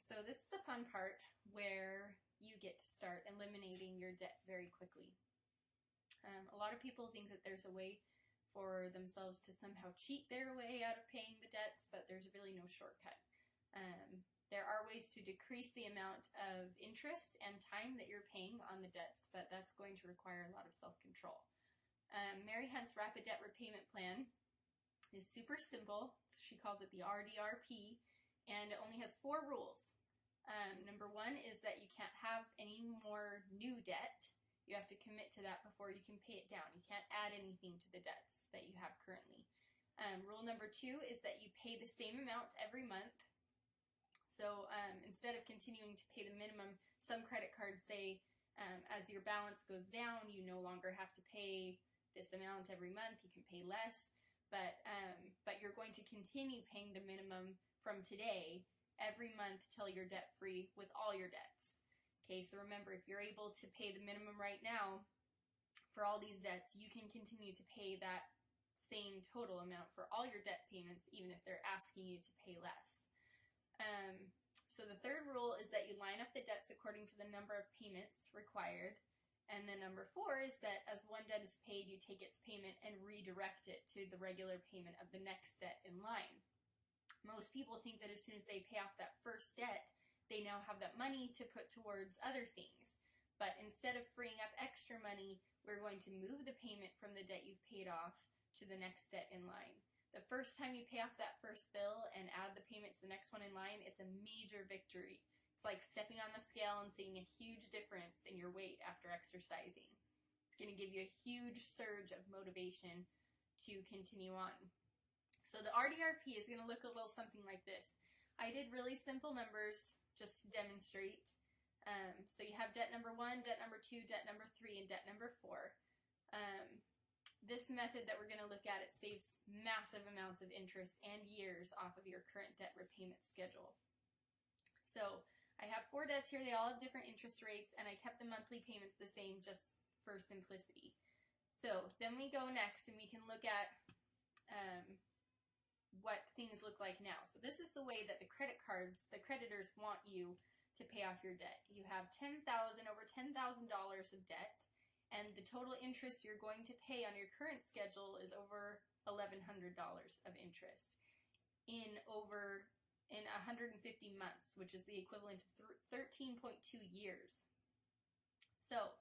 So this is the fun part where you get to start eliminating your debt very quickly. A lot of people think that there's a way for themselves to somehow cheat their way out of paying the debts, but there's really no shortcut. There are ways to decrease the amount of interest and time that you're paying on the debts, but that's going to require a lot of self-control. Mary Hunt's Rapid Debt Repayment Plan is super simple. She calls it the RDRP, and it only has 4 rules. Number 1 is that you can't have any more new debt. You have to commit to that before you can pay it down. You can't add anything to the debts that you have currently. Rule number 2 is that you pay the same amount every month. So instead of continuing to pay the minimum, some credit cards say as your balance goes down, you no longer have to pay this amount every month. You can pay less, but you're going to continue paying the minimum from today every month till you're debt-free with all your debts. Okay, so remember, if you're able to pay the minimum right now for all these debts, you can continue to pay that same total amount for all your debt payments, even if they're asking you to pay less. So the 3rd rule is that you line up the debts according to the number of payments required. And then number 4 is that as one debt is paid, you take its payment and redirect it to the regular payment of the next debt in line. Most people think that as soon as they pay off that first debt, they now have that money to put towards other things. But instead of freeing up extra money, we're going to move the payment from the debt you've paid off to the next debt in line. The first time you pay off that first bill and add the payment to the next one in line, it's a major victory. It's like stepping on the scale and seeing a huge difference in your weight after exercising. It's going to give you a huge surge of motivation to continue on. So the RDRP is going to look a little something like this. I did really simple numbers just to demonstrate. So you have debt number 1, debt number 2, debt number 3, and debt number 4. This method that we're going to look at, it saves massive amounts of interest and years off of your current debt repayment schedule. So I have 4 debts here. They all have different interest rates, and I kept the monthly payments the same just for simplicity. So then we go next, and we can look at what things look like now. So this is the way that the creditors want you to pay off your debt. You have over $10,000 of debt, and the total interest you're going to pay on your current schedule is over $1,100 of interest in 150 months, which is the equivalent of 13.2 years. So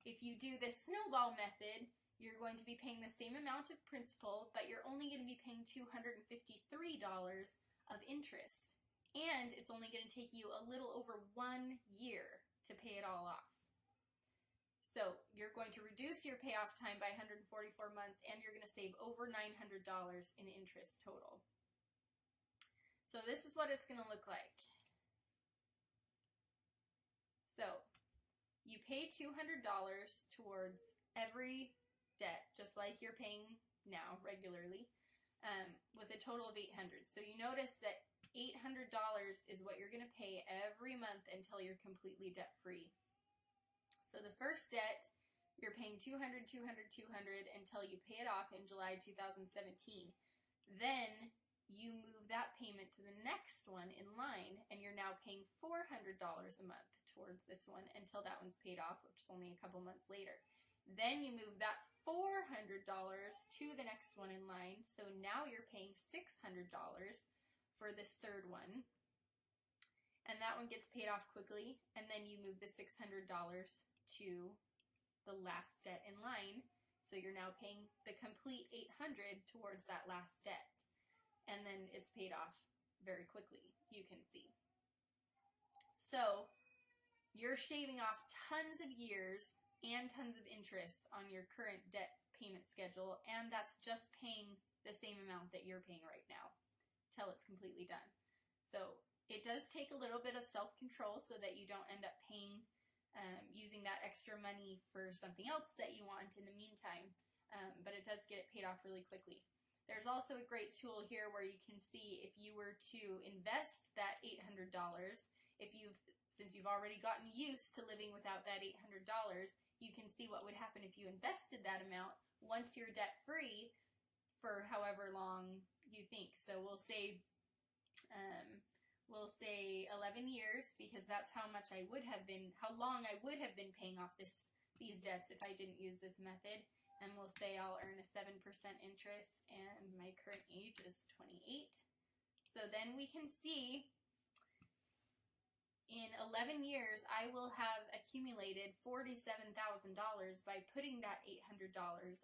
if you do this snowball method, you're going to be paying the same amount of principal, but you're only going to be paying $253 of interest. And it's only going to take you a little over 1 year to pay it all off. So you're going to reduce your payoff time by 144 months, and you're going to save over $900 in interest total. So this is what it's going to look like. So you pay $200 towards every debt, just like you're paying now regularly, with a total of $800. So you notice that $800 is what you're going to pay every month until you're completely debt-free. So the first debt, you're paying $200, $200, $200 until you pay it off in July 2017. Then you move that payment to the next one in line, and you're now paying $400 a month towards this one until that one's paid off, which is only a couple months later. Then you move that $400 to the next one in line, so now you're paying $600 for this 3rd one, and that one gets paid off quickly, and then you move the $600 to the last debt in line, so you're now paying the complete $800 towards that last debt, and then it's paid off very quickly, you can see. So you're shaving off tons of years and tons of interest on your current debt payment schedule, and that's just paying the same amount that you're paying right now till it's completely done. So it does take a little bit of self-control so that you don't end up paying, using that extra money for something else that you want in the meantime, but it does get it paid off really quickly. There's also a great tool here where you can see if you were to invest that $800, since you've already gotten used to living without that $800, you can see what would happen if you invested that amount once you're debt-free for however long you think. So we'll say we'll say 11 years, because that's how much I would have been, how long I would have been paying off these debts if I didn't use this method. And we'll say I'll earn a 7% interest, and my current age is 28. So then we can see in 11 years, I will have accumulated $47,000 by putting that $800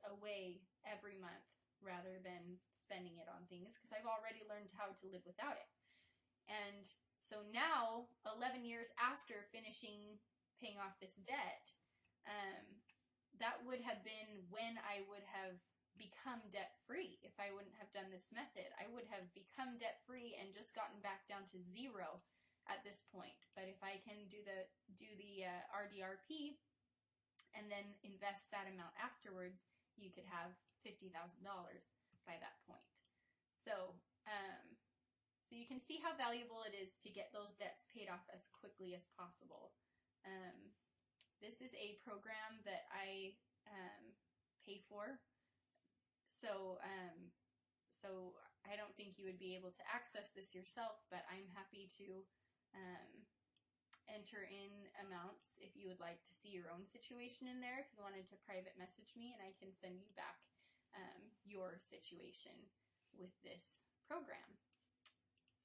away every month rather than spending it on things, because I've already learned how to live without it. And so now, 11 years after finishing paying off this debt, that would have been when I would have become debt-free. If I wouldn't have done this method, I would have become debt-free and just gotten back down to zero at this point. But if I can do the RDRP and then invest that amount afterwards, you could have $50,000 by that point. So, so you can see how valuable it is to get those debts paid off as quickly as possible. This is a program that I pay for, so so I don't think you would be able to access this yourself, but I'm happy to enter in amounts if you would like to see your own situation in there. If you wanted to private message me, and I can send you back your situation with this program.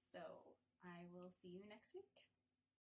So I will see you next week.